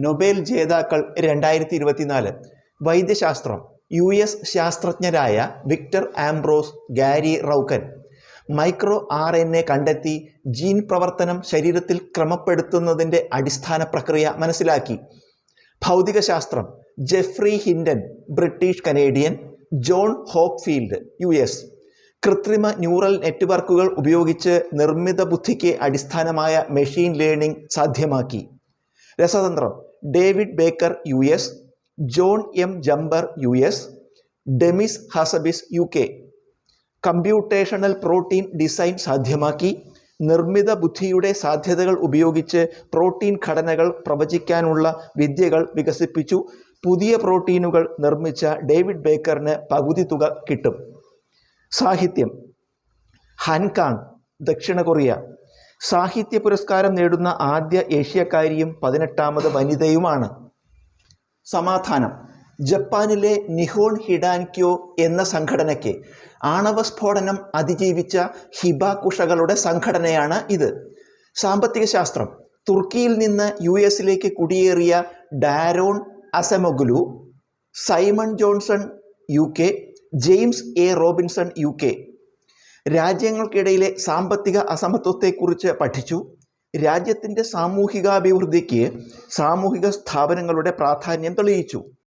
Nobel ജേതാക്കൾ 2024. വൈദ്യശാസ്ത്രം. US ശാസ്ത്രജ്ഞരായ Victor Ambros, Gary Ruvkun micro RNA കണ്ടെത്തി ജീൻ പ്രവർത്തനം ശരീരത്തിൽ ക്രമപ്പെടുത്തുന്നതിൻ്റെ അടിസ്ഥാന പ്രക്രിയ മനസ്സിലാക്കി. ഭൗതികശാസ്ത്രം. Geoffrey Hinton, British Canadian. John Hopfield, US കൃത്രിമ ന്യൂറൽ നെറ്റ്വർക്കുകൾ ഉപയോഗിച്ച് നിർമ്മിത ബുദ്ധിക്ക് അടിസ്ഥാനമായ മെഷീൻ ലേണിംഗ് സാധ്യമാക്കി. രസതന്ത്രം. David Baker, US John M. Jumper, US Demis Hassabis, UK computational protein design സാധ്യമാക്കി. നിർമ്മിത ബുദ്ധിയുടെ സാധ്യതകൾ ഉപയോഗിച്ച് പ്രോട്ടീൻ ഘടനകൾ പ്രവചിക്കാനുള്ള വിദ്യകൾ വികസിപ്പിച്ചു. പുതിയ പ്രോട്ടീനുകൾ നിർമ്മിച്ച ഡേവിഡ് ബേക്കറിന് പകുതി തുക കിട്ടും. സാഹിത്യം. ഹാൻകാങ്, ദക്ഷിണ കൊറിയ സാഹിത്യ പുരസ്കാരം നേടുന്ന ആദ്യ ഏഷ്യക്കാരിയും 18ാമത് വനിതയുമാണ്. സമാധാനം. ജപ്പാനിലെ നിഹോൺ ഹിഡാൻക്യോ എന്ന സംഘടനയ്ക്ക് ആണവസ്ഫോടനം അതിജീവിച്ച ഹിബാകുഷകളുടെ സംഘടനയാണ് ഇത്. സാമ്പത്തിക ശാസ്ത്രം. തുർക്കിയിൽ നിന്ന് US കുടിയേറിയ Daron Acemoglu, Simon Johnson, UK James A. Robinson, UK രാജ്യങ്ങൾക്കിടയിലെ സാമ്പത്തിക അസമത്വത്തെക്കുറിച്ച് പഠിച്ചു. രാജ്യത്തിൻ്റെ സാമൂഹികാഭിവൃദ്ധിക്ക് സാമൂഹിക സ്ഥാപനങ്ങളുടെ പ്രാധാന്യം തെളിയിച്ചു.